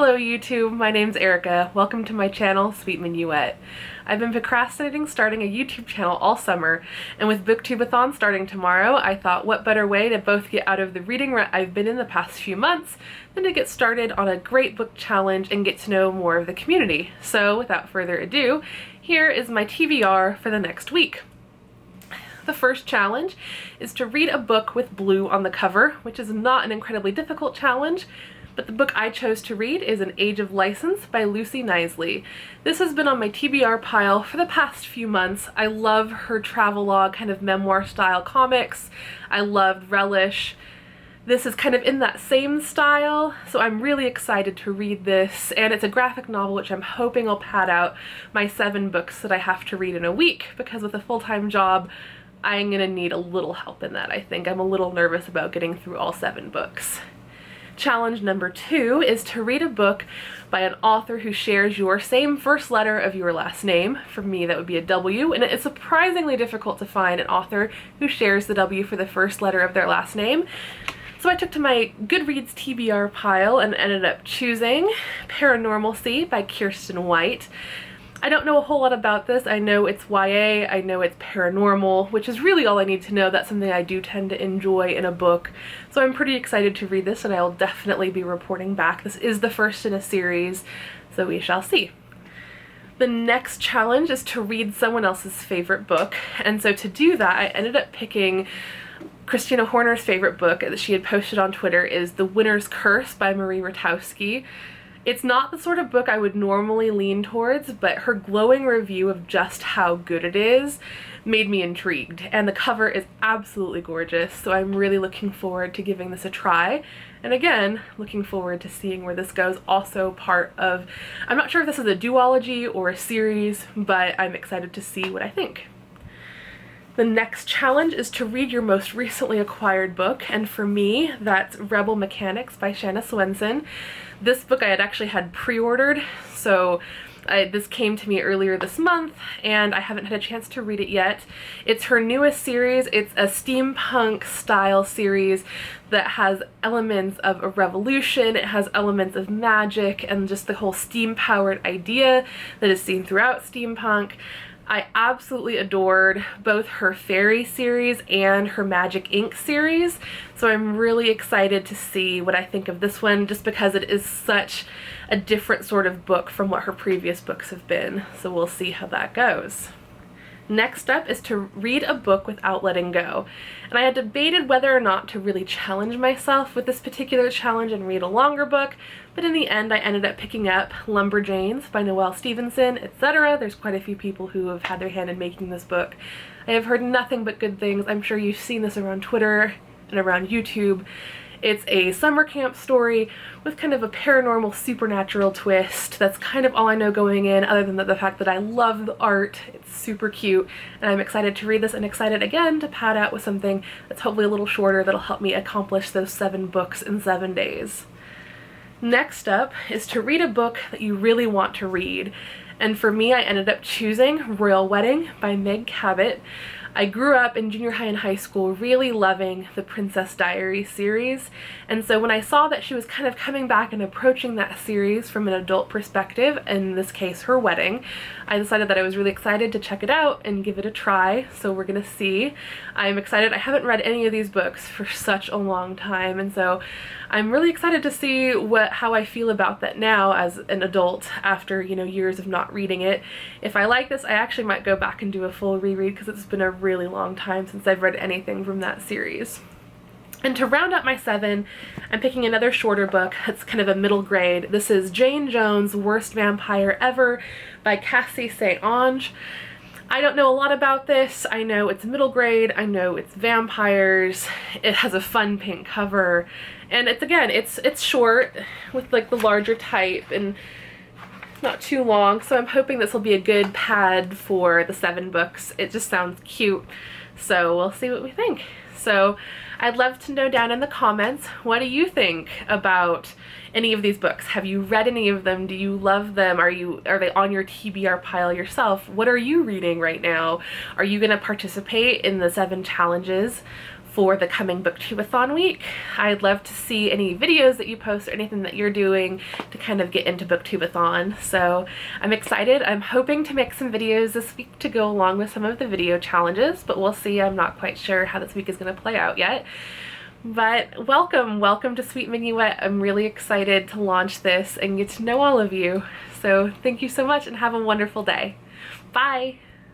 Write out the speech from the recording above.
Hello YouTube, my name's Erica. Welcome to my channel, Sweet Minuet. I've been procrastinating starting a YouTube channel all summer, and with BookTube-A-Thon starting tomorrow, I thought what better way to both get out of the reading rut I've been in the past few months than to get started on a great book challenge and get to know more of the community. So without further ado, here is my TBR for the next week. The first challenge is to read a book with blue on the cover, which is not an incredibly difficult challenge, but the book I chose to read is An Age of License by Lucy Knisley. This has been on my TBR pile for the past few months. I love her travelogue kind of memoir style comics. I loved Relish. This is kind of in that same style, so I'm really excited to read this, and it's a graphic novel which I'm hoping will pad out my 7 books that I have to read in a week, because with a full-time job I'm gonna need a little help in that, I think. I'm a little nervous about getting through all 7 books. Challenge number 2 is to read a book by an author who shares your same first letter of your last name. For me, that would be a W, and it's surprisingly difficult to find an author who shares the W for the first letter of their last name. So I took to my Goodreads TBR pile and ended up choosing Paranormalcy by Kirsten White. I don't know a whole lot about this. I know it's YA, I know it's paranormal, which is really all I need to know. That's something I do tend to enjoy in a book. So I'm pretty excited to read this, and I will definitely be reporting back. This is the first in a series, so we shall see. The next challenge is to read someone else's favorite book, and so to do that I ended up picking Christina Horner's favorite book that she had posted on Twitter is The Winner's Curse by Marie Rutowski. It's not the sort of book I would normally lean towards, but her glowing review of just how good it is made me intrigued, and the cover is absolutely gorgeous, so I'm really looking forward to giving this a try. And again, looking forward to seeing where this goes. Also part of, I'm not sure if this is a duology or a series, but I'm excited to see what I think. The next challenge is to read your most recently acquired book, and for me, that's Rebel Mechanics by Shanna Swenson. This book I had actually had pre-ordered, so this came to me earlier this month, and I haven't had a chance to read it yet. It's her newest series. It's a steampunk style series that has elements of a revolution, it has elements of magic, and just the whole steam-powered idea that is seen throughout steampunk. I absolutely adored both her Fairy series and her Magic Inc. series, so I'm really excited to see what I think of this one, just because it is such a different sort of book from what her previous books have been, so we'll see how that goes. Next up is to read a book without letting go, and I had debated whether or not to really challenge myself with this particular challenge and read a longer book, but in the end I ended up picking up Lumberjanes by Noelle Stevenson, etc. There's quite a few people who have had their hand in making this book. I have heard nothing but good things. I'm sure you've seen this around Twitter and around YouTube. It's a summer camp story with kind of a paranormal supernatural twist. That's kind of all I know going in, other than the fact that I love the art. It's super cute, and I'm excited to read this, and excited again to pad out with something that's hopefully a little shorter that'll help me accomplish those 7 books in 7 days. Next up is to read a book that you really want to read, and for me I ended up choosing Royal Wedding by Meg Cabot. I grew up in junior high and high school really loving the Princess Diaries series, and so when I saw that she was kind of coming back and approaching that series from an adult perspective, in this case her wedding, I decided that I was really excited to check it out and give it a try, so we're gonna see. I'm excited. I haven't read any of these books for such a long time, and so I'm really excited to see how I feel about that now as an adult after, you know, years of not reading it. If I like this, I actually might go back and do a full reread, because it's been a really long time since I've read anything from that series. And to round out my 7, I'm picking another shorter book that's kind of a middle grade. This is Jane Jones' Worst Vampire Ever by Cassie St. Onge. I don't know a lot about this. I know it's middle grade, I know it's vampires, it has a fun pink cover, and it's short with like the larger type and not too long, so I'm hoping this will be a good pad for the 7 books. It just sounds cute, so we'll see what we think. So I'd love to know down in the comments, what do you think about any of these books? Have you read any of them? Do you love them? Are they on your TBR pile yourself? What are you reading right now? Are you going to participate in the 7 challenges for the coming BookTube-A-Thon week. I'd love to see any videos that you post or anything that you're doing to kind of get into BookTube-A-Thon. So I'm excited. I'm hoping to make some videos this week to go along with some of the video challenges, but we'll see. I'm not quite sure how this week is going to play out yet. But welcome to Sweet Minuet. I'm really excited to launch this and get to know all of you. So thank you so much and have a wonderful day. Bye!